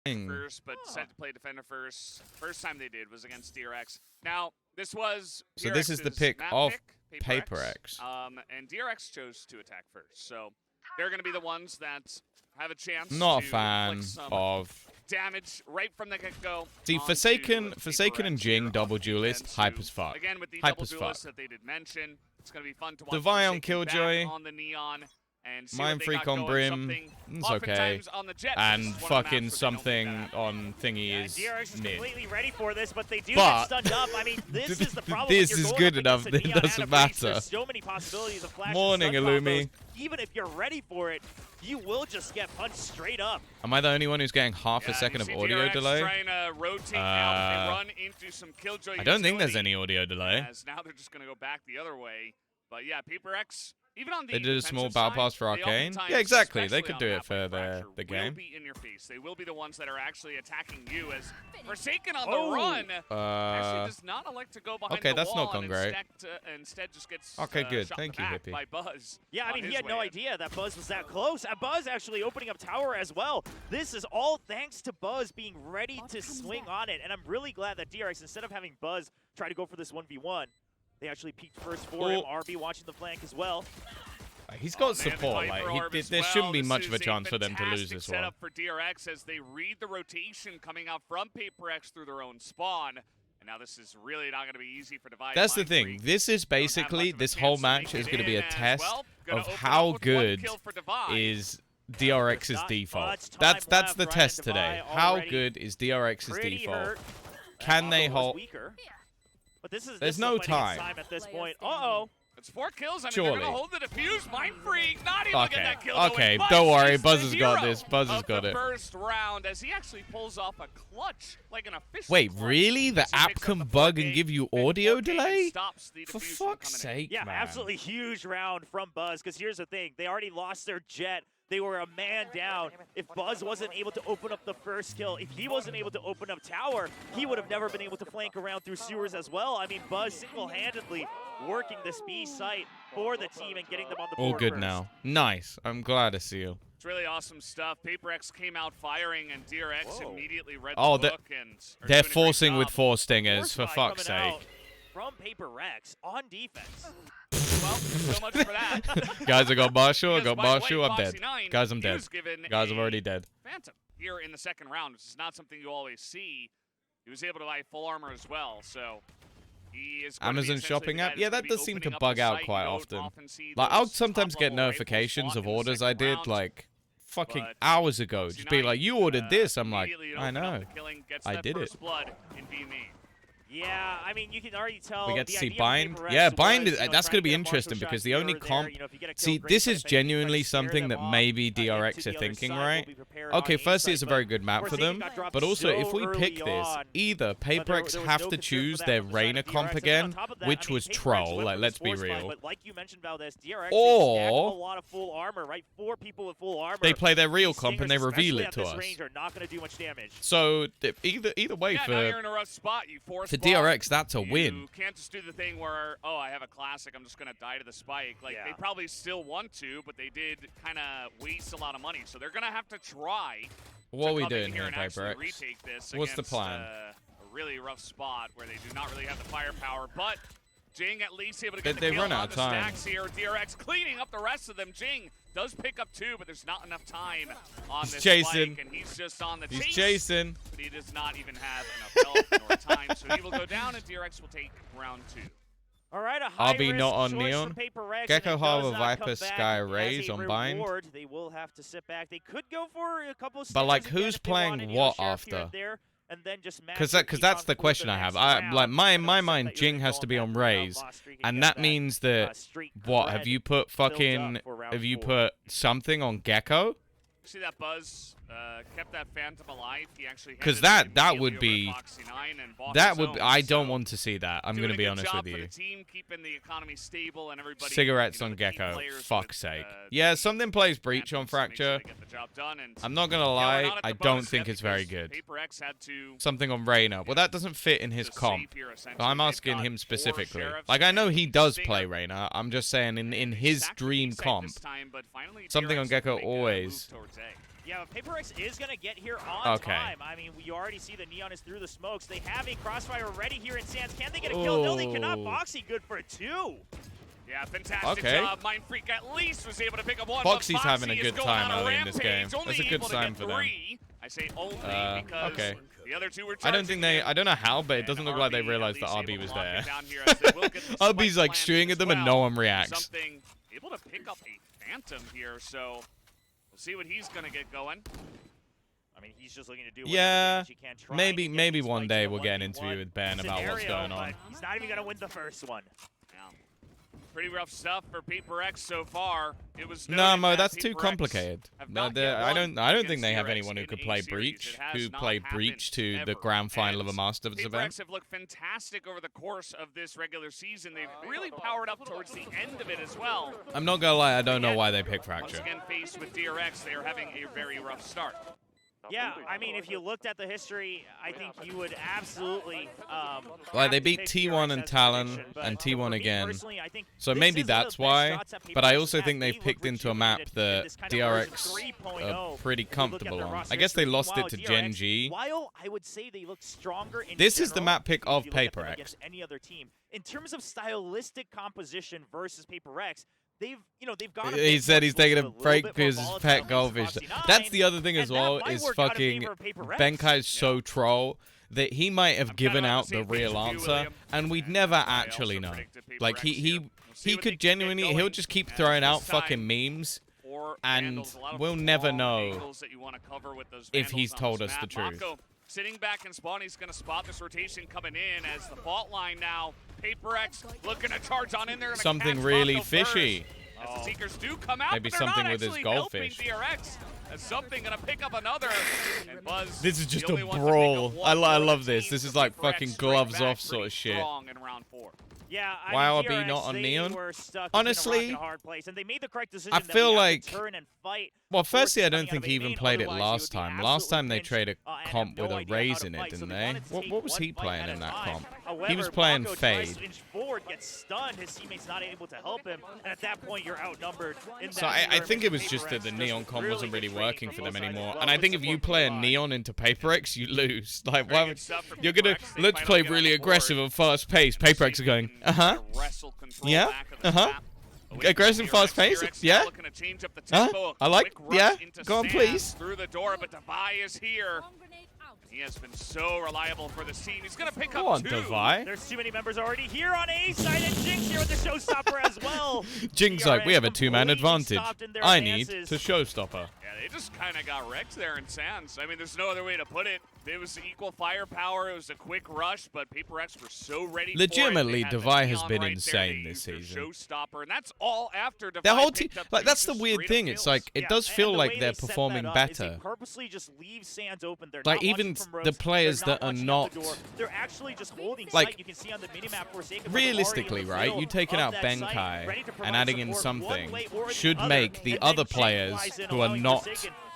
first, but decided to play defender first. First time they did was against DRX. Now, this was So this is the pick of PRX. And DRX chose to attack first. So they're going to be the ones that have a chance Not to a fan inflict some of damage right from the get-go. See, Forsaken and Jing double duelist, hype as fuck. Again, with the Hype double as fuck. duelist that they did mention, it's going to be fun to watch. Divine on Forsaken Killjoy, back on the Neon, and see Mind what they Freak got on going. Brim, Something it's okay. oftentimes on the Jet, And this is one of the fucking maps where they don't something do that. on Thingy is DRX is mid. completely ready for this, but they do But get stunned up. I mean, this is the problem. this when you're is going good up enough against a that it Neon doesn't and a Breach, matter. There's so many possibilities of flash Morning, and stun Illumi. combos. Even if you're ready for it, you will just get punched straight up. Am I the only one who's getting half a second you of see audio DRX delay? Trying to rotate out. They run into some Killjoy I don't think there's utility, any audio delay. As now they're just going to go back the other way. But yeah, PRX, even on the They did a small defensive battle side, pass for they Arcane. oftentimes, Yeah, exactly. They especially could on do the it for halfway the fracture, game. will be in your face. They will be the ones that are actually attacking you as Forsaken on Oh. the run. Actually does not elect to go behind okay, the that's wall not gone and great. instead just gets Okay, good. shot Thank in the you, back Hippie. by Buzz. Yeah, I on mean, he his had no way in. idea that Buzz was that close. And Buzz actually opening up tower as well. This is all thanks to Buzz being ready to swing on it. And I'm really glad that DRX, instead of having Buzz try to go for this 1v1, they actually peeked first for him. RB watching the flank as well. He's got Man, support. Viper Like, Orb as there well. shouldn't be This much of a is chance for them to lose this one. setup for DRX as they read the rotation coming out from PRX through their own spawn. And now this is really not going to be easy for Divide. That's the Mind thing. Freak. This is basically, this whole match is going to be a test of how good is DRX's default. That's the test today. How good is DRX's default? Can they hold? But this is There's no time. at this point. Uh-oh. It's 4 kills. I mean, Surely. they're going to hold the defuse. Mind Freak not even get that kill. Okay, going. don't worry. He's Buzz the has got hero this. Buzz has of got the it. first round as he actually pulls off a clutch, like an official Wait, clutch, really? The as he app picks up can the bug 4K and give you and audio 4K and delay? stops the For defuse from fuck's coming in. sake, Yeah, man. absolutely huge round from Buzz, because here's the thing. They already lost their Jet. They were a man down. If Buzz wasn't able to open up the first kill, if he wasn't able to open up tower, he would have never been able to flank around through sewers as well. I mean, Buzz single-handedly working this B site for the team and getting them on the board All good first. now. Nice. I'm glad to see you. It's really awesome stuff. PRX came out firing, and DRX immediately read Oh, the book and are They're doing a great forcing with job. 4 stingers, for Force fuck's coming sake. out from PRX on defense. Well, so much for that. Guys, I got Marshall. I Because got by the way, Marshall. I'm dead. Foxy9, Guys, I'm he dead. was given Guys, I'm a already dead. Phantom here in the second round, which is not something you always see. He was able to buy full armor as well, so he is going to be Amazon essentially shopping the guy app? that's Yeah, gonna that be does seem to opening up bug the out site. quite You don't often. see Like, I'll those sometimes get top-level rifles notifications spawn of in the orders I second did, round. like, fucking But hours ago. Just be like, you ordered this. I'm like, immediately I open up know. the killing, gets I that did first it. blood in BME. Yeah, I mean, you can already tell. We get the to see idea of Bind. PRX Yeah, Bind was, is you know, that's trying going to be get a Marshall interesting shot because the here only or there. comp. You know, if you get a kill, See, great, this but is if anything, try to genuinely scare something them that off, maybe into DRX the are other thinking, side. right? We'll be prepared Okay, on firstly, aim it's a side, very but good map for Forsaken them. got dropped But also, so if we pick early this, on. either But there PRX was have no to concern choose for that their from the side Reyna of DRX. comp And then again, on top of that, which I mean, was PRX troll. went Like, for let's this be force fight, real. But like you mentioned, Valdez, DRX Or- they stacked a lot of full armor, right? 4 people with full armor. They play their real These comp and they stingers, reveal especially it to at this us. range, are not going to do much damage. So either way, Yeah, now you're in a rough spot. You force for spawn. DRX, that's a win. You can't just do the thing where, oh, I have a classic, I'm just going to die to the spike. Like, Yeah. they probably still want to, but they did kind of waste a lot of money. So they're going to have to try What to are we come in doing here, and actually PRX? retake this What's the against, plan? a really rough spot where they do not really have the firepower. But Jing at least able to They- get they the kill run out on of the time. stacks here. DRX cleaning up the rest of them. Jing does pick up 2, but there's not enough time on He's this chasing. spike, and he's just on the He's chase. chasing. But he does not even have enough health nor time, so he will go down, and DRX will take round 2. All right, a I'll be high-risk not on choice Neon. from PRX, Gecko and it Harbor, does not Viper, come back Sky, as Raze a on Bind. reward. They will have to sit back. They could go for a couple of But, like, stingers again who's if they playing wanted, what you know, Sheriff here and after? there, and then just match Because your that's Econ the for question the I have. next Like round. my And my I'm set mind, that you're Jing gonna has go to be on that round Raze, loss streak and get that means that streak what cred have you put built fucking up for round have you 4. put something on Gecko? See that Buzz kept that Phantom alive. He actually 'Cause handed it that immediately would over be- to Foxy9 and bought That his would own, I don't so want to see that. I'm doing gonna a be good honest job with for you. the team, keeping the economy stable and everybody. Cigarettes you know, on the key Gecko. players Fuck's with, sake. Yeah, something plays Breach on Phantoms to make sure Fracture. they get the job done, and I'm not gonna yeah, we're lie, not at I the don't bonus think yet it's very because good. PRX had to Something on Reyna. Well, that doesn't fit in his just comp. save here, essentially. But I'm They've asking got him 4 specifically. sheriffs Like, I know he and does Stinger. play Reyna. I'm just saying in They his stacked the dream B site comp. this time, but finally Something DRX on Gecko make a move always. towards A. Yeah, but PRX is going to get here on time. I mean, you already see the Neon is through the smokes. They have a crossfire ready here in Sands. Can they get a kill? No, they cannot. Boxy good for 2. Yeah, fantastic job. Mind Freak at least was able to pick up 1. Boxy's having a good time early in this game. That's a good sign for them. I say only because the other 2 were I don't think they, I don't know how, but it doesn't look like they realized that RB was there. RB's like shooting at them and no one reacts. Able to pick up a Phantom here, so we'll see what he's going to get going. I mean, he's just looking to do he can. Maybe one day we'll get an interview with Ben about what's going on. He's not even going to win the first one. Pretty rough stuff for PRX so far. It was no, Mo, that's too complicated. No, I don't think they have anyone who could play Breach, to the grand final of a Masters event. PRX have looked fantastic over the course of this regular season. They've really powered up towards the end of it as well. I'm not gonna lie, I don't know why they picked Fracture. Once again, faced with DRX, they are having a very rough start. Yeah, I mean, if you looked at the history, I think you would absolutely. Like, they beat T1 and Talon and T1 again. So maybe that's why. But I also think they've picked into a map that DRX are pretty comfortable on. I guess they lost it to Gen G. While I would say they look stronger in this is the map pick of PRX. Any other team. In terms of stylistic composition versus PRX, they've got. He said he's taking a break because his pet goldfish. That's the other thing as well, is fucking Benkai's so troll that he might have given out the real answer, and we'd never actually know. Like, he could genuinely, he'll just keep throwing out fucking memes, and we'll never know if he's told us the truth. Sitting back in spawn, he's going to spot this rotation coming in as the fault line now. PRX looking to charge on in there. Something really fishy. As the Seekers do come out, maybe something with his goldfish. DRX, as something going to pick up another. And Buzz, this is just a brawl. I love this. This is like fucking gloves off sort of shit. Yeah, why are we not on Neon? Honestly, I feel like. Turn and fight. Well, firstly, I don't think he even played it last time. Last time they traded a comp with a Raze in it, didn't they? What was he playing in that comp? He was playing Fade. Gets stunned, his teammates not able to help him, and at that point you're outnumbered. So I think it was just that the Neon comp wasn't really working for them anymore. And I think if you play a Neon into PRX, you lose. Like, why would you're gonna let's play really aggressive and fast paced. PRX are going, yeah, aggressive, fast pace, yeah. I like, yeah. Go on, please. Through the door, but Devi is here. He has been so reliable for this team. He's going to pick up 2. Devi. There's too many members already here on A side, and Jinx here with the showstopper as well. Jinx like, we have a 2-man advantage. I need to showstopper. Yeah, they just kind of got wrecked there in Sands. I mean, there's no other way to put it. It was equal firepower. It was a quick rush, but PRX were so ready. Legitimately, Devi has been insane this season. Showstopper, and that's all after Devi. The whole team, like, that's the weird thing. It's like it does feel like they're performing better. Purposely just leave Sands open. Like, even the players that are not, they're actually just holding like, you can see on the minimap realistically, right? You taking out Benkai and adding in something should make the other players who are not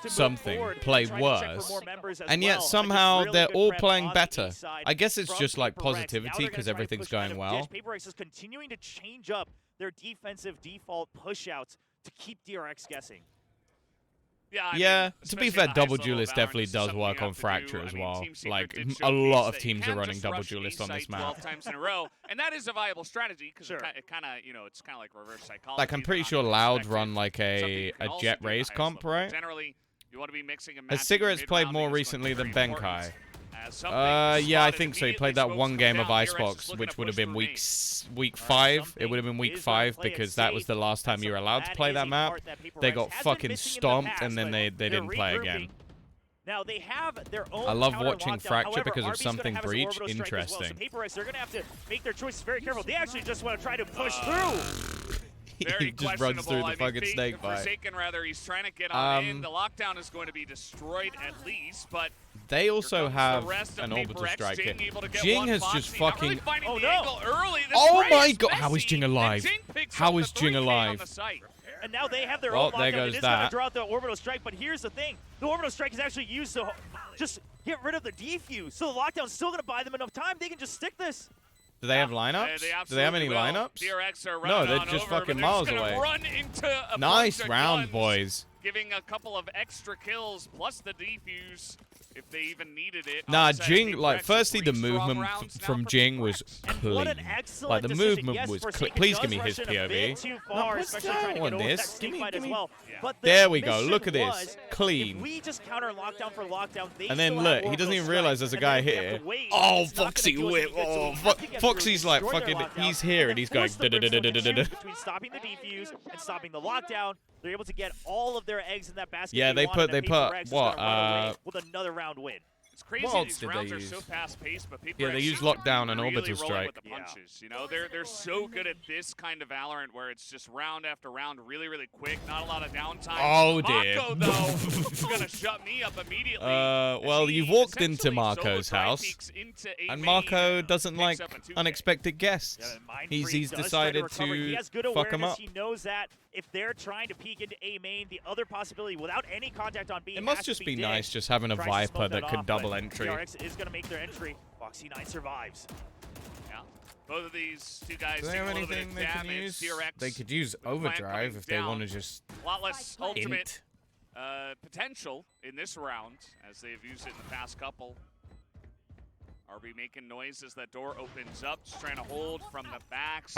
something play worse, and yet somehow they're all playing better. I guess it's just like positivity because everything's going well. PRX is continuing to change up their defensive default pushouts to keep DRX guessing. Yeah, to be fair, Double Duelist definitely does work on Fracture as well. Like, a lot of teams are running Double Duelist on this map. 12 times in a row, and that is a viable strategy because it kind of, it's kind of like reverse psychology. Like, I'm pretty sure Loud run like a Jet Raze comp, right? Generally, you want to be mixing and Has Cigarettes played more recently than Benkai? Yeah, I think so. He played that one game of Icebox, which would have been week 5. It would have been week 5 because that was the last time you were allowed to play that map. They got fucking stomped and then they didn't play again. Now they have their own. I love watching Fracture because of something Breach. Interesting. Well. So they're gonna have to make their choices very careful. They actually just want to try to push through. He just runs through the fucking snake bite. Forsaken, rather, he's trying to get on in. The lockdown is going to be destroyed at least, but they also have an orbital strike here. Jing has just fucking. Oh no! Oh my god! How is Jing alive? How is Jing alive? And now they have their own lockdown. There goes that. Draw out the orbital strike, but here's the thing: the orbital strike is actually used to just get rid of the defuse. So the lockdown's still going to buy them enough time. They can just stick this. Do they have lineups? Do they have any lineups? No, they're just fucking miles away. Nice round, boys. giving a couple of extra kills plus the defuse if they even needed it. Nah, Jing, like, firstly, the movement from Jing was clean. Like, the movement was clean. Please give me his POV. No, what's that on this? Give me. There we go. Look at this. Clean. We just counter lockdown for lockdown. And then, look, he doesn't even realize there's a guy here. Oh, Foxy whip. Oh, Foxy's like, fucking, he's here, and he's going, between stopping the defuse and stopping the lockdown, they're able to get all of their eggs in that basket. Yeah, they put, what, with another round win. It's crazy these rounds are so fast-paced, but people they use lockdown and really orbital strike. With the punches. You know, they're so good at this kind of Valorant where it's just round after round, really, really quick, not a lot of downtime. Oh dear. Mako, though, is gonna shut me up immediately. Well, you've walked into Marco's house, and Marco doesn't like unexpected guests. He's decided to fuck him up. He knows that if they're trying to peek into A main, the other possibility without any contact on B. It must just be nice just having a Viper that could double entry. DRX is going to make their entry. Foxy9 survives. Yeah. Both of these two guys Do they have anything they can use? DRX, they could use Overdrive if they want to just a lot less ultimate potential in this round, as they've used it in the past couple. RB making noise as that door opens up, just trying to hold from the back.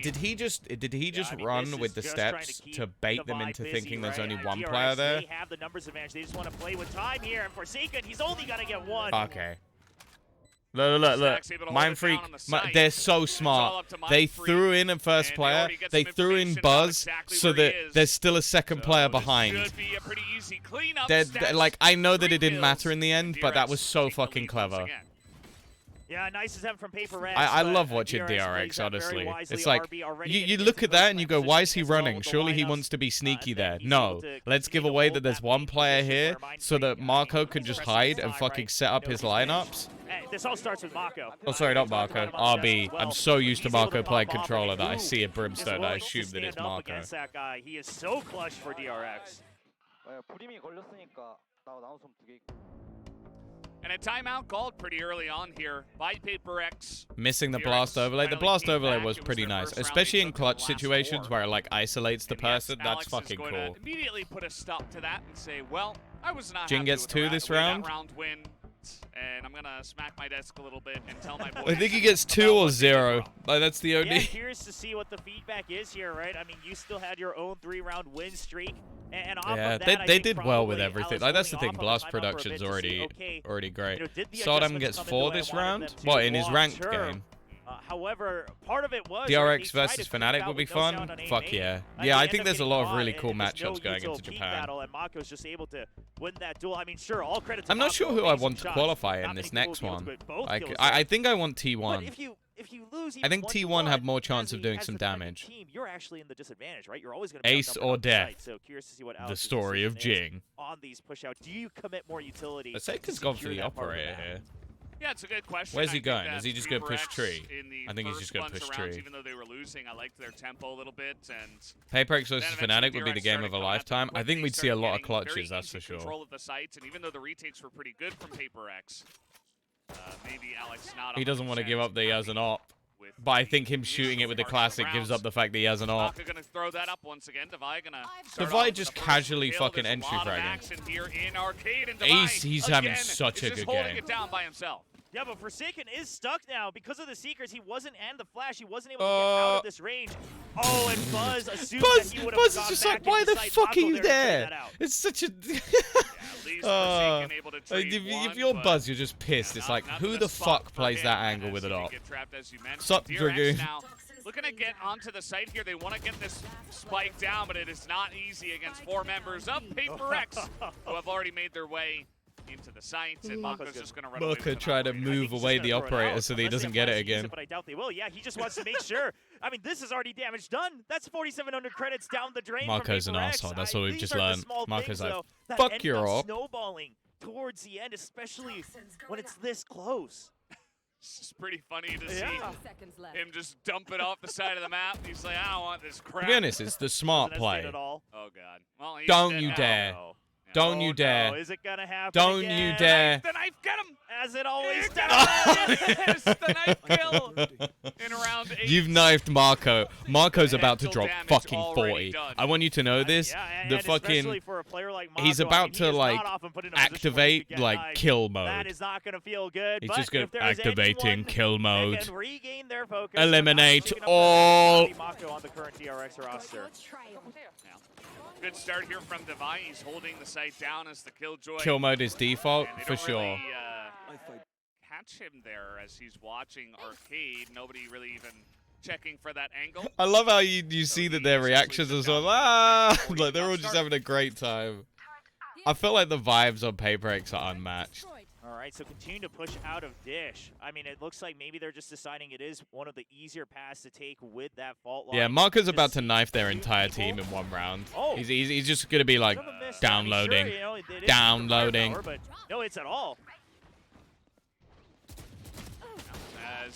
Did he just run with the steps to bait them into thinking there's only one player there? They have the numbers advantage. They just want to play with time here. And Forsaken, he's only gonna get one. Okay. Look. Mind Freak, they're so smart. They threw in a first player. They threw in Buzz so that there's still a second player behind. Like, I know that it didn't matter in the end, but that was so fucking clever. Yeah, nice as them from PRX. I love watching DRX, honestly. It's like, you look at that and you go, why is he running? Surely he wants to be sneaky there. No, let's give away that there's one player here so that Marco can just hide and fucking set up his lineups. This all starts with Marco. Oh, sorry, not Marco. RB. I'm so used to Marco playing controller that I see a Brimstone, I assume that it's Marco. He is so clutch for DRX. And a timeout called pretty early on here by PRX. Missing the blast overlay. The blast overlay was pretty nice, especially in clutch situations where it like isolates the person. That's fucking cool. Immediately put a stop to that and say, well, I was not Jin gets 2 this round. Win, and I'm gonna smack my desk a little bit and tell my boys. I think he gets 2 or 0. Like, that's the only. Yeah, curious to see what the feedback is here, right? I mean, you still had your own 3-round win streak. And yeah, they did well with everything. Like, that's the thing. Blast Production's already great. Sodom gets 4 this round. What, in his ranked game? However, part of it was DRX versus Fnatic would be fun. Fuck yeah. Yeah, I think there's a lot of really cool matchups going into Japan. And Mako's just able to win that duel. I mean, sure, all credit to I'm not sure who I want to qualify in this next one. I think I want T1. If you lose, I think T1 have more chance of doing some damage. You're actually in the disadvantage, right? You're always going to Ace or death. So curious to see what the story of Jing. On these push-outs, do you commit more utility? Forsaken's gone for the operator here. Yeah, it's a good question. Where's he going? Is he just going to push tree? I think he's just going to push tree. Even though they were losing, I liked their tempo a little bit. And PRX versus Fnatic would be the game of a lifetime. I think we'd see a lot of clutches, that's for sure. Control of the sites, and even though the retakes were pretty good from PRX, maybe Alex not. He doesn't want to give up that he has an op. But I think him shooting it with the classic gives up the fact that he has an op. Gonna throw that up once again. Devi just casually fucking entry fragging. Ace, he's having such a good game. It down by himself. Yeah, but Forsaken is stuck now because of the Seekers. He wasn't, and the Flash, he wasn't able to get out of this range. Oh, and Buzz assumed that he would have Buzz is just like, why the fuck are you there? It's such a... if you're Buzz, you're just pissed. It's like, who the fuck plays that angle with it op? Sup, Dragoon. Looking to get onto the site here. They want to get this spike down, but it is not easy against 4 members of PRX who have already made their way into the sites, and Mako's just going to run away. Mako try to move away the operator so that he doesn't get it again. But I doubt they will. Yeah, he just wants to make sure. I mean, this is already damage done. That's 4,700 credits down the drain. Mako's an asshole. That's what we've just learned. Mako's like, fuck your op. Snowballing towards the end, especially when it's this close. It's pretty funny to see him just dump it off the side of the map. He's like, I don't want this crap. To be honest, it's the smart play. Oh, God. Well, don't you dare. Don't you dare. No. Is it gonna happen Don't again? you dare. The knife, get him! as it always does. Yes, the knife kill in round 8. You've knifed Marco. Marco's about to drop damage fucking already 40. done. I want you to know this. Yeah, The and fucking especially for a player like Marco, he's I mean, about he to is like not often put in a position where he activate could get like knifed. kill That mode. is not going to feel good. He's but just gonna if there is activating anyone kill that mode. can regain their focus, Eliminate taking up all. that Mako on the current DRX roster. Yeah. Good start here from Devi. He's holding the site down as the Killjoy. Kill mode is default And they for don't sure. really, catch him there as he's watching Arcade. Nobody really even checking for that angle. I love how you see that their reactions as well. Ah, like they're all just start. having a great time. I feel like the vibes on PRX are unmatched. All right, so continue to push out of Dish. I mean, it looks like maybe they're just deciding it is one of the easier paths to take with that fault line. Yeah, Marco's Just about to knife their shoot entire people. team in one round. Oh. He's just gonna be like Bit of a miss. downloading. I mean, sure, you know, it is Downloading. firepower, but no hits at all.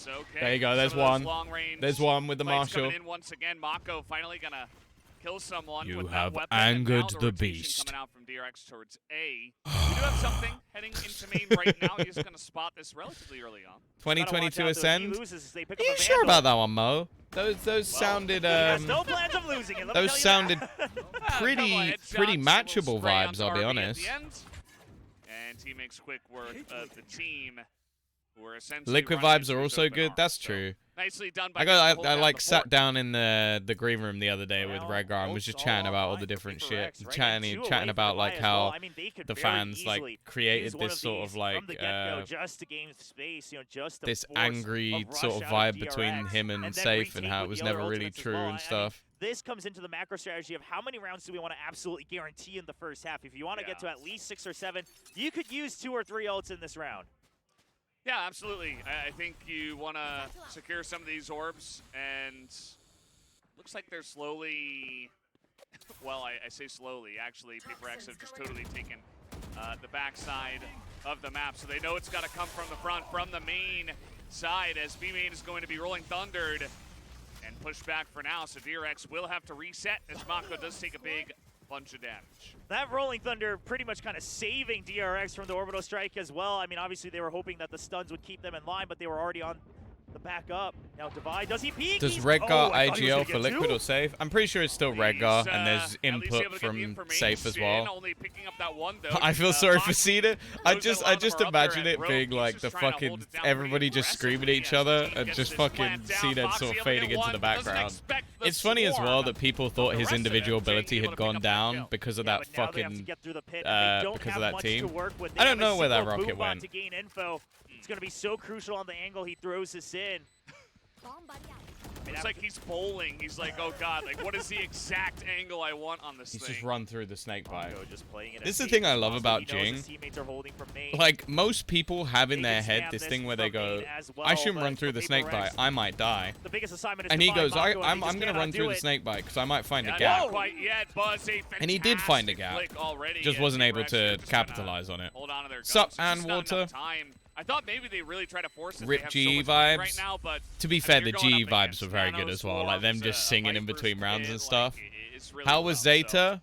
Okay. There you go, there's Some of those one. long-range There's one with the plays Marshall. coming in once again. Mako finally gonna kill someone You with have that weapon. And angered now the rotation beast. Coming out from DRX towards A. We do have something heading into main right now. He's gonna spot this relatively early on. 2022 Ascend. Are Are you sure about that one, Mo? Those sounded no plans of losing it. Let me those tell you sounded Couple pretty headshots, pretty a little matchable spray vibes, on I'll be Darby at honest. the end. And he makes quick work of the team, who are essentially Liquid running vibes into are his also open good. arms. That's So, true. nicely done by I him to hold I down like the sat fort. down in the green room the other day with Well, Redgar and was just votes chatting all about all online the for different PRX, shit, right? chatting And 2 chatting away about for like Devi as how well. I mean, they could the very fans like easily created use one this sort these of like from the get-go just to gain space, you know, just to this force angry a rush sort of out vibe between DRX, him and then Safe and retake how it with was the other never really ultimates as true well. and I mean, stuff. this comes into the macro strategy of how many rounds do we want to absolutely guarantee in the first half. If you want to get to at least 6 or 7, you could use 2 or 3 ults in this round. Yeah, absolutely. I think you want to secure some of these orbs, and looks like they're slowly. Well, I say slowly. Actually, PRX have just totally taken the backside of the map, so they know it's got to come from the front, from the main side, as B main is going to be rolling thundered and pushed back for now. So DRX will have to reset as Mako does take a big bunch of damage. That Rolling Thunder pretty much kind of saving DRX from the orbital strike as well. I mean, obviously they were hoping that the stuns would keep them in line, but they were already on the back up. Now Devi, does he peek? Does He's- Redgar oh, I thought he was IGL gonna for get Liquid 2. or Safe? I'm pretty sure it's still Redgar, and there's at least able input to get the from Safe as information, well. Only picking up that one, though. I feel sorry for Foxy Cena. I knows that a just lot of them are up there, imagine and it Rogue, being he's like just the trying to fucking hold it down everybody pretty just screaming at aggressively each as other the team and gets just this fucking plant down. Cena Foxy sort of able to fading get into the one, doesn't background. expect the It's funny as well swarm. that people thought the his rest of individual them being ability able had to pick gone up that down kill. because of Yeah, that but now they have to fucking get through the pit, and they don't because have of that much team. to work with. They I don't have a know where that single rocket boom bot went. to gain info. It's going to be so crucial on the angle he throws this in. It's like he's bowling. He's like, oh god, like what is the exact angle I want on this He's thing? just run through the snake bite. Mako just playing it This is as the thing safe I as love possible. about He knows Jing. his teammates are holding from main. Like, most people have in They their can head spam this this thing where from they go, main as well, I shouldn't run but through for the snake bite, PRX, I might die. the biggest assignment is And to he find goes, Mako, and I'm he just going to cannot run do through the it. snake bite because I might find a Not gap. quite yet, Buzz. And he did find a fantastic gap. flick already, Just and wasn't able PRX to are just capitalize gonna on it. Hold on to their guns. Sup, It's just and not enough Water? time. I thought maybe they really try to force it. Rip They have G so much money right vibes. now, but To be I fair, mean, the you're going G up vibes against were very good as well. Like them Nanoswarms, just singing in Viper's between rounds Pit, and stuff. like, it's really How was well, so Zeta?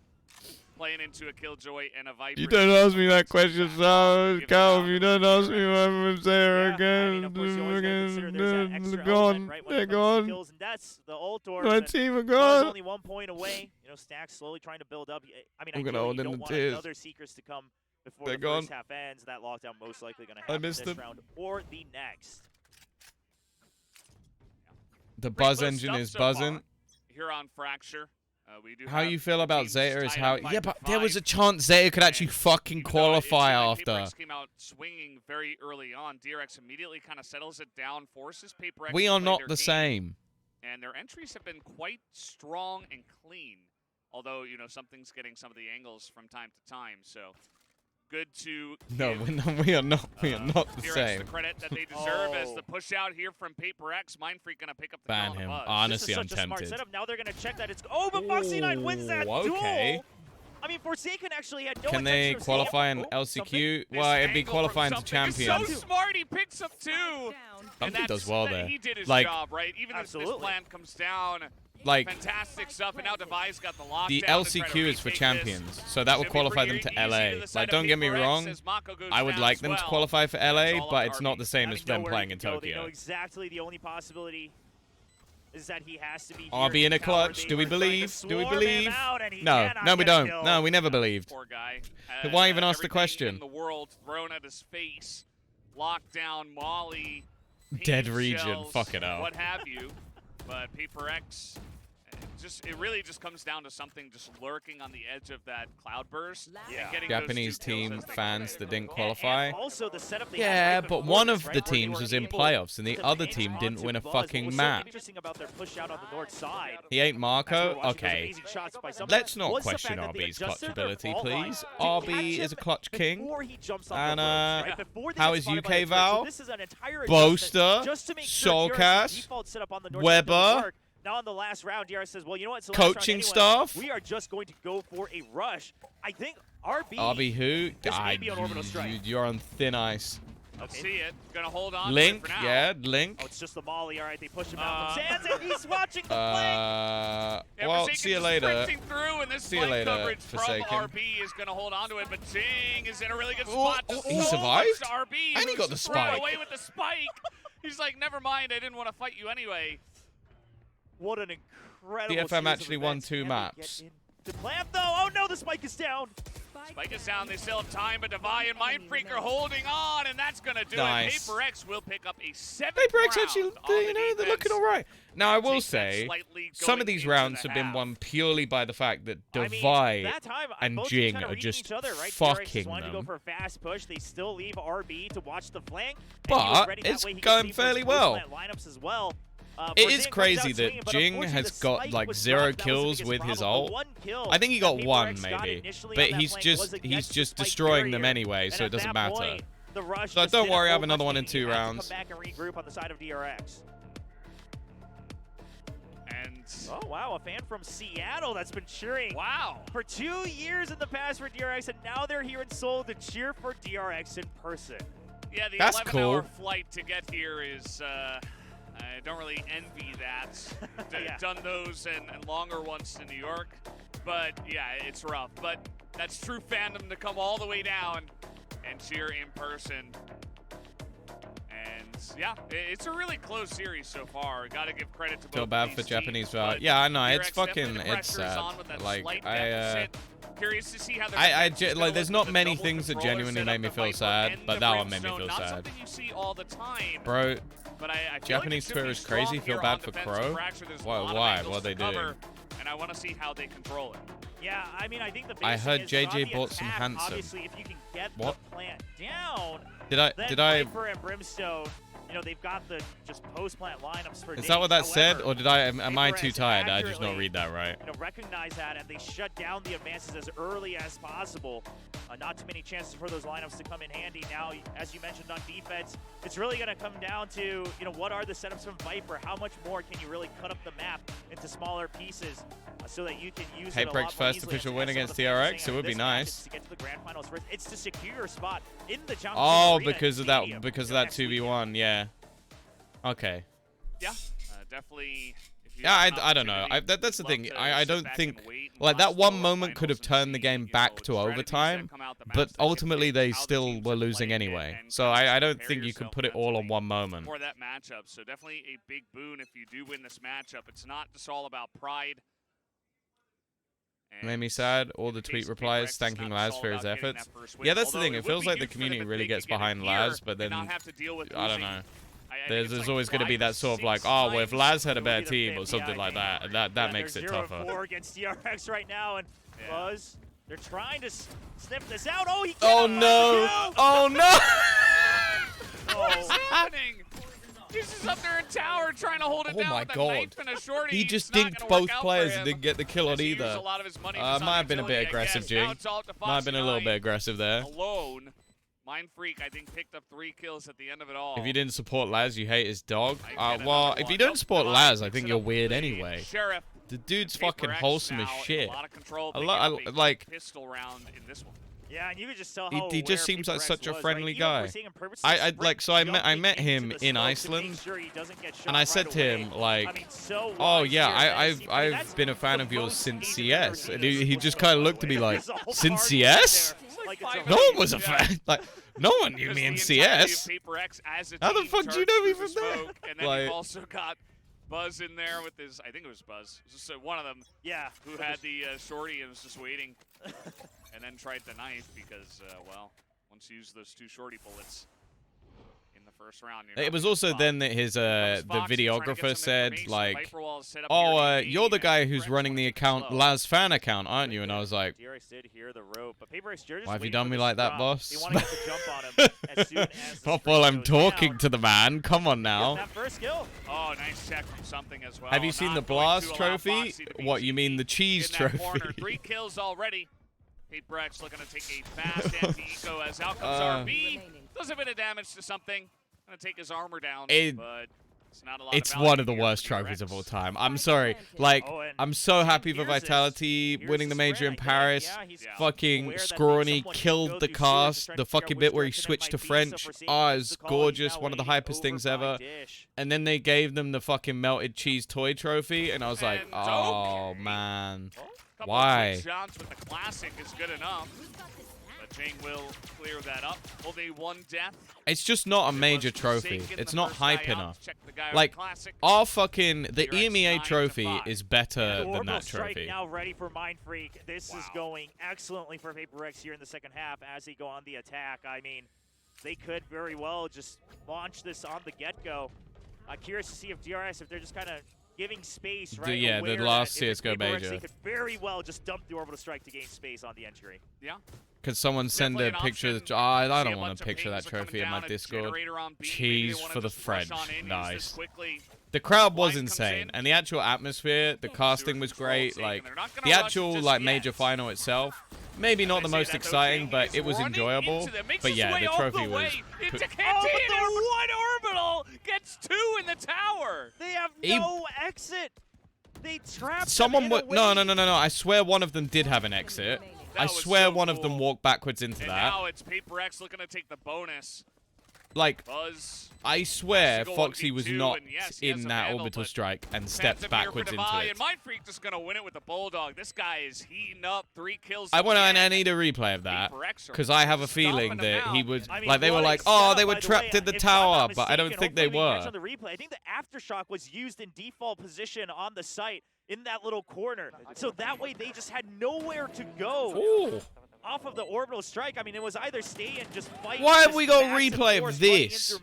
playing into a Killjoy and a Viper. You don't ask me that question, so Give it Cal, out if you to don't ask me PRX. when I'm there Yeah, I mean, of course, you always gotta consider there's that again, extra they're gone, element, right, when they're it comes to gone. kills and deaths, the ult orbs, My and team are Buzz gone. only 1 point away. You know, Stack slowly trying to build up. I mean, I'm gonna ideally, hold you in don't the want tears. another Seekers to come before They're the gone. first half ends. That lockdown most likely going to I happen missed this it. round or the next. The Pretty buzz close engine stuff is so far buzzing. Here on Fracture. We do How have you feel about teams Zeta is tied how... up Yeah, 5-5. but there was a chance Zeta could actually And fucking even though it seemed qualify like after. PRX came out swinging very early on. DRX immediately kind of settles it down, forces PRX We to are play not their the game, same. and their entries have been quite strong and clean. Although, you know, something's getting some of the angles from time to time, so good to No, give, we are not. We are not the PRX same. the credit that they deserve as Oh. the push out here from PRX. Mindfreak gonna pick up the Ban kill on the him. Buzz. Honestly, this I'm is such a smart tempted. setup. Now they're going to check that it's... Oh, but Foxy9 wins that Ooh, okay. duel. I mean, Forsaken actually had no Can they intention of qualify staying an up. Oh, something. LCQ? This Well, it'd be angle from qualifying to something is champions. So smart, he picks up 2. Something does well there. He did his Like, job, right? Even if this Absolutely. plant comes down, like, fantastic stuff, and now Tombizz got the lockdown. the LCQ is for champions, so that will qualify them to LA. Like, don't get me wrong, I would like them to qualify for LA, but it's not the same as them playing in They know Tokyo. exactly the only possibility is that he has to be here. RB in a clutch. Do we believe? Do we believe? No, no, we don't. No, we never believed. Poor guy. Why even ask the Everything question? in the world thrown at his face. Lockdown, Molly, Dead paint region. shells, Fuck it out. what have you. But PRX, it really just comes down to something just lurking on the edge of that cloudburst. Yeah. And getting those Japanese 2 kills team as they fans come that in. didn't qualify. And also the setup they had Yeah, right but before one this, of right, the where they teams were was in able playoffs, and the to other hang team on didn't to win a Buzz. What fucking was so map. interesting about their push out on the north side. He ain't Marco? As we were watching those Okay. amazing shots by someone, Let's not was the question fact that they RB's adjusted their clutchability, fault line please. to RB catch is a him clutch king. before he jumps off And, the ropes, right? Before they how get is spotted by UK the turret. Val? So this is an entire Boaster, adjustment just to make sure DRX's Soulcast, default setup on the north Weber, side doesn't work. Now in the last round, DRX says, well, you know what? So coaching staff. we are just going to go for a rush. I think RB. RB who? This may be an orbital strike. You're on thin ice. Let's see it. Gonna hold on Link, to it for now. yeah, Link. Oh, it's just the Molly. All right, they push him out from Sands, and he's watching the flank. Yeah, Well, Forsaken see you just later. sprinting through, and this See you flank later, coverage from Forsaken. RB is going to hold on to it, but Jing is in a really good Oh, spot. oh, he to survived? RB, And he got the who's thrown spike. away with the spike. He's like, never mind, I didn't want to fight you anyway. What an incredible DFM series of actually won events. 2 Can they maps. get into plant, though? Oh, no, the spike is down. Spike is down, they still have time, but Devi and Mindfreak are holding on, and that's going to do Nice. it. PRX will pick up a 7th PRX round actually, on you know, they're looking all right. Now, I will Take that say, slightly some going of these into rounds the have been half. won purely by the fact that I mean, Devi that time, and both Jing teams kinda are reading just each other, right? DRX fucking just wanted to go them. for a fast push. They still leave RB to watch the flank. and he But was ready. That it's way he could going see for his fairly well. post-plant lineups as well. It Forsaken is comes crazy out that swinging, but Jing unfortunately has the got spike like was 0 dropped. That was the kills biggest with his problem. The ult. one kill I think he that got 1 PRX got maybe, initially but on that he's flank just was against the spike destroying them barrier. anyway, And so it at doesn't that matter. point, the rush So just don't didn't worry, I have hold another much, one in meaning he 2 had to rounds. Come back and regroup on the side of DRX. And Oh wow, a fan from Seattle that's been cheering wow. for 2 years in the past for DRX, and now they're here in Seoul to cheer for DRX in person. Yeah, the That's 11-hour cool. flight to get here is, I don't really envy that. Yeah. Done those and longer ones to New York. But yeah, it's rough. But that's true fandom to come all the way down and cheer in person. And yeah, it's a really close series so far. Got to give credit to both Feel of bad these for Japanese teams, Val. but Yeah, I know, DRX it's fucking, definitely the it's pressure is sad. on with that Like, slight I, deficit. Curious to see how their like, defense is gonna there's look not with the many double things that controller genuinely setup, made me the feel Viper sad, and but the that one made me Brimstone. feel Not sad. something you see all the time. Bro, But I feel Japanese like it should Twitter be is crazy. strong Feel here bad on for defensive Crow. fracture. There's a Why- lot of why? angles What to they doing? cover, and I want to see how they control it. Yeah, I mean, I think the I biggest heard thing is JJ on the bought some attack, Handsome. Obviously, if you can get What? the plant down, Did then I, Viper and Brimstone, you know, they've got the just post-plant lineups for is days. that what that said, However, or did am I Viper too has tired? I just not accurately, read that right. You know, recognize that, and they shut down the advances as early as possible. Not too many chances for those lineups to come in handy. Now, as you mentioned on defense, it's really going to come down to, you know, what are the setups from Viper? How much more can you really cut up the map into smaller pieces so that you can use it a lot PRX more first easily? official As win some of against the fans are DRX, saying, it would be this match nice. is to get to the grand finals first. It's to secure your spot in the Jiangsu Oh, Arena because of Stadium that, because of for that next weekend. 2v1, yeah. Okay. Yeah, definitely. If you Yeah, have an I don't know. opportunity, That's the love thing. to I sit don't back think and wait and like that watch one the moment could have finals and turned the see, game you back know, to strategies that overtime, come out, the but maps that get ultimately picked, they how the still teams were are losing playing it, anyway. and So kind of I don't prepare think you can yourself put it all on mentally one moment. for that matchup. So definitely a big boon if you do win this matchup. It's not just all about pride. Made me And sad. All in the case tweet of replies PRX, it's thanking not Laz just all for his about getting efforts. that first win. Yeah, that's the Although thing. It would feels be like the huge for them community if really they gets could get it behind here Laz, but and then not have to deal with I don't losing. know. I think There's it's like always going to be 5 that or sort of 6 like, oh, well, if times. Laz had a It would better be the team or fifth, something yeah, like I that, think. that Yeah, makes they're it 0 tougher. 4 against DRX right now, and Yeah. Buzz, they're trying to sniff this out. Oh, he Oh can't no! find Oh no! the What is kill. happening? He's just up there in tower trying to hold it Oh down my with a God. knife and a shorty. He just It's not dinked gonna work both out for players him. and didn't get the kill on As he used either. a lot of his money just on Might have been a utility, bit I aggressive, guess. Now Jing. it's all to Might have been a little Foxy bit aggressive there. alone. Mindfreak, I think, picked up 3 kills at the end of it all. If you didn't support Laz, you hate his dog. I get Well, another if one. you don't support Nope, Laz, I picks think it you're up weird with anyway. Sheriff. The dude's And fucking PRX wholesome as now in shit. A lot of control, I picking lo- up I- a like- pistol round in this one. Yeah, and you could just tell how he just seems like such a friendly guy. So I met him in Iceland, and I said to him like, "Oh yeah, I've been a fan of yours since CS," and he just kind of looked at me like, "Since CS? No one was a fan. Like, no one knew me in CS. How the fuck do you know me from there?" And then you've also got Buzz in there with his, I think it was Buzz. It was just one of them. Yeah. Who had the shorty and was just waiting, and then tried the knife because, well, once you use those 2 shorty bullets in the first round, it was also then that his the videographer said like, "Oh, you're the guy who's running the account, Laz fan account, aren't you?" And I was like, "Why have you done me like that, boss?" Not while I'm talking to the man. Come on now. Oh, nice check from something as well. Have you seen the blast trophy? What, you mean the cheese trophy? 3 kills already. PRX looking to take a fast anti-eco as out comes RB. Does a bit of damage to something. Gonna take his armor down, but it's not a lot. It's one of the worst trophies of all time. I'm sorry. Like, I'm so happy for Vitality winning the major in Paris. Fucking Scrawny killed the cast. The fucking bit where he switched to French. Oh, it's gorgeous. One of the hypest things ever. And then they gave them the fucking melted cheese toy trophy, and I was like, oh man. Why? Shots with the classic is good enough. But Jing will clear that up. Only 1 death. It's just not a major trophy. It's not hype enough. Like, our fucking the EMEA trophy is better than that trophy. Now ready for Mind Freak. This is going excellently for PRX here in the second half as they go on the attack. I mean, they could very well just launch this on the get-go. Curious to see if DRX, if they're just kind of giving space, right? Yeah, the last CSGO major. They could very well just dump the orbital strike to gain space on the entry. Yeah. Could someone send a picture of the... I don't want a picture of that trophy in my Discord. Cheese for the French. Nice. The crowd was insane, and the actual atmosphere, the casting was great. Like, the actual like major final itself, maybe not the most exciting, but it was enjoyable. But yeah, the trophy was... Into Canteen, one orbital gets 2 in the tower. They have no exit. They trapped someone would... No. I swear one of them did have an exit. I swear one of them walked backwards into that. Now it's PRX looking to take the bonus. Like, Buzz. I swear Foxy was not in that orbital strike and stepped backwards into it. And Mind Freak just gonna win it with the Bulldog. This guy is heating up. 3 kills. I need a replay of that because I have a feeling that he would like they were like, oh, they were trapped in the tower, but I don't think they were. I think the aftershock was used in default position on the site in that little corner, so that way they just had nowhere to go. Ooh. Off of the orbital strike, I mean, it was either stay and just fight. Why have we got replay of this?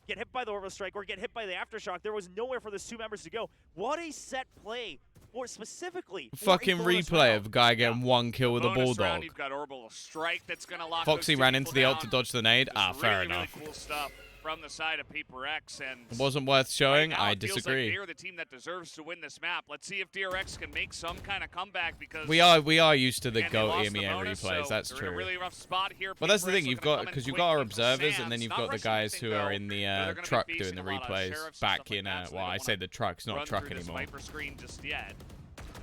Get hit by the orbital strike or get hit by the aftershock. There was nowhere for those 2 members to go. What a set play, or specifically fucking replay of guy getting 1 kill with a bulldog. You've got orbital strike that's gonna lock Foxy ran into the ult to dodge the nade. Fair enough. Really cool stuff from the side of PRX, and it wasn't worth showing. Right I disagree. disagree. They're the team that deserves to win this map. Let's see if DRX can make some kind of comeback because we are used to the GOAT EMEA bonus, replays. So that's true. In a really rough spot here. But that's the thing. You've got you've got our observers, and then you've got the guys who are in the truck doing the replays back in. Well, I say the truck's not truck anymore. Screen just yet.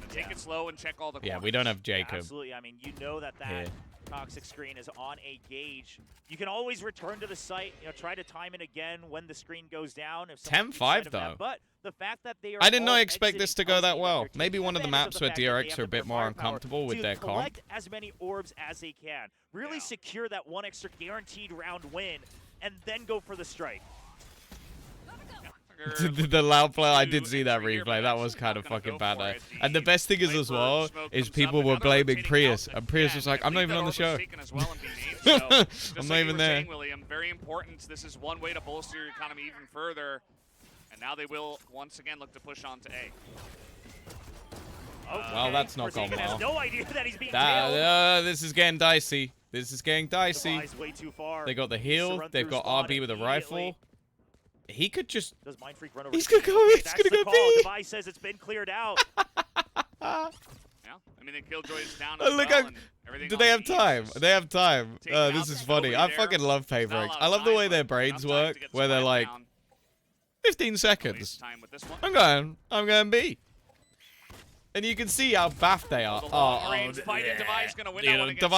Take it slow and check all the corners. Yeah, we don't have Jacob. Yeah, absolutely. I mean, you know that toxic screen is on a gauge. You can always return to the site, try to time it again when the screen goes down. 10-5 though. But the fact that they are I did not expect this to go that well. Maybe one of the maps where DRX are a bit more uncomfortable with their comp. Collect as many orbs as they can. Really secure that 1 extra guaranteed round win, and then go for the strike. The loud play, I did see that replay. That was kind of fucking bad. And the best thing is as well, is people were blaming Prius. And Prius was like, I'm not even on the show. I'm not even there. Very important. This is one way to bolster your economy even further. And now they will once again look to push on to A. Well, that's not gone well. Has no idea that he's being this is getting dicey. This is getting dicey. Way too far. They got the heal. They've got RB with a rifle. He could just... Does Mind Freak run over? He's gonna go. He's gonna go B. Device says it's been cleared out. Yeah, I mean the Killjoy is down. Look, do they have time? They have time. This is funny. I fucking love PRX. I love the way their brains work, where they're like, 15 seconds. I'm going B. And you can see how baffed they are. Devi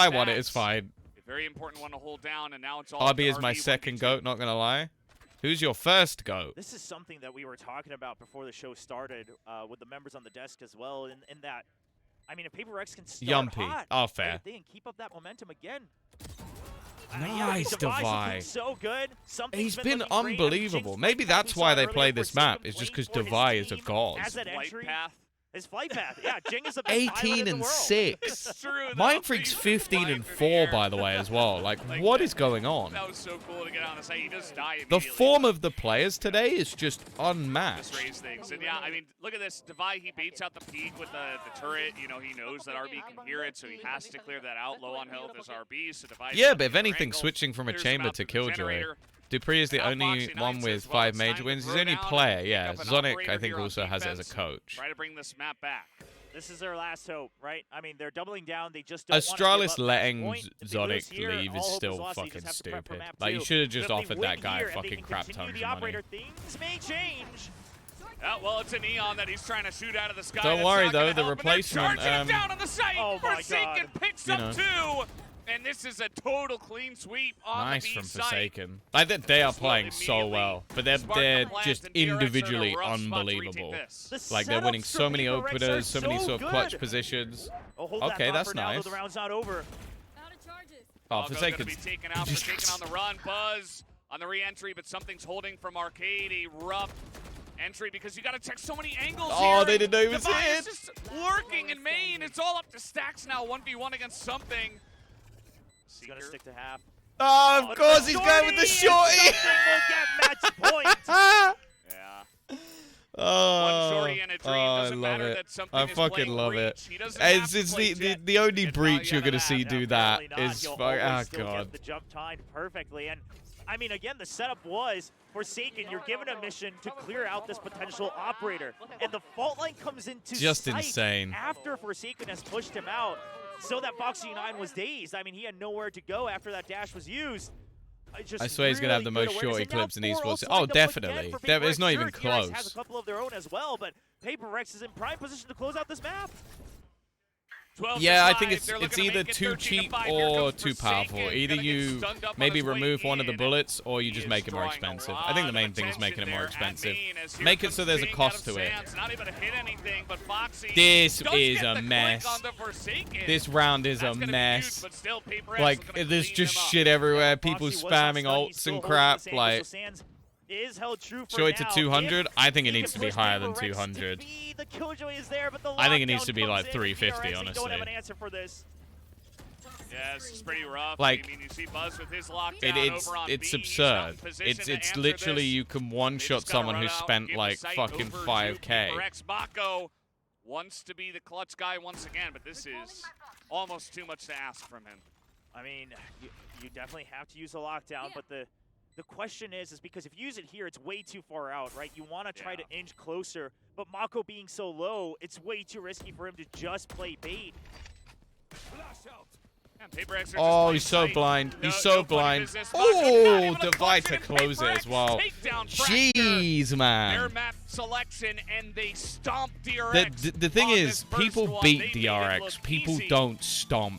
won it. It's fine. Very important one to hold down, and now it's all RB is my second GOAT, not gonna lie. Who's your first GOAT? This is something that we were talking about before the show started with the members on the desk as well, in that, I mean, if PRX can start hot, oh, fair. And keep up that momentum again. Nice, Devi. So good. He's been unbelievable. Maybe that's why they play this map. It's just because Devi is a god. His flight path. Yeah, Jing is the best 18 and 6. It's true. Mindfreak's 15 and 4, by the way, as well. Like, what is going on? That was so cool to get on the site. He does die The immediately. form of the players today is just unmatched. Just raise things. And yeah, I mean, look at this. Devi, he baits out the peak with the turret. You know, he knows that RB can hear it, so he has to clear that out. Low on health is RB, so Devi... Yeah, but if anything, switching from a chamber to Killjoy. Dupree is the only one with 5 major wins. He's the only player, yeah. Zonic, I think, also has it as a coach. Try to bring this map back. This is their last hope, right? I mean, they're doubling down. They just don't Astralis letting Zonic leave is still fucking stupid. Like, you should have just offered that guy fucking crap tons of money. Things may change. Well, it's a Neon that he's trying to shoot out of the sky. Don't worry, though. The replacement... down on the site. Forsaken picks up 2. And this is a total clean sweep on the B from site. Forsaken. I think they are playing so well, but they're just individually unbelievable. Like, they're winning so many openers, so many sort of clutch positions. Okay, that's nice. The round's not over. Oh, Forsaken. Taken out, Forsaken on the run. Buzz on the re-entry, but something's holding from Arcade. A rough entry because you got to check so many angles here. They didn't know he was hit. Just lurking in main. It's all up to Stacks now. 1v1 against something. He's gonna stick to half. Oh, of course he's going with the shorty. Match point. Yeah. Oh, One shorty and a dream. I Doesn't love matter it. that something I is fucking playing love breach. it. He doesn't have It's to play the only Jet. breach you're gonna see do that Apparently is not. oh Still god. get the jump timed perfectly, and I mean, again, the setup was Forsaken. You're given a mission to clear out this potential operator, and the fault line comes into Just sight insane. after Forsaken has pushed him out. So that Foxy9 was dazed. I mean, he had nowhere to go after that dash was used. I swear he's gonna have the most shorty clips in esports. Oh, definitely. It's not even close. Has a couple of their own as well, but PRX is in prime position to close out this map. Yeah, I think it's either too cheap or too powerful. Either you maybe remove one of the bullets or you just make it more expensive. I think the main thing is making it more expensive. Make it so there's a cost to it. This is a mess. This round is a mess. Like, there's just shit everywhere. People spamming ults and crap. Like, is held true for show it to now. 200. I think it needs to be higher than 200. The Killjoy is there, but the I think it needs lockdown to be like comes in. 350, DRX honestly. don't have an answer for this. Yeah, it's pretty rough. Like, I mean, you see Buzz with his lockdown over on it's B. absurd. He's not in position It's to literally answer you can one-shot this. someone who Run out, spent give like the site fucking over to 5K. PRX. Mako wants to be the clutch guy once again, but this is almost too much to ask from him. I mean, you definitely have to use a lockdown, but the question is because if you use it here, it's way too far out, right? You want to try to inch closer, but Mako being so low, it's way too risky for him to just play bait. Oh, he's so blind. He's so blind. Oh, Devi to close it as well. Jeez, man. Their map selection, and they stomp DRX. The thing is, people beat DRX. People don't stomp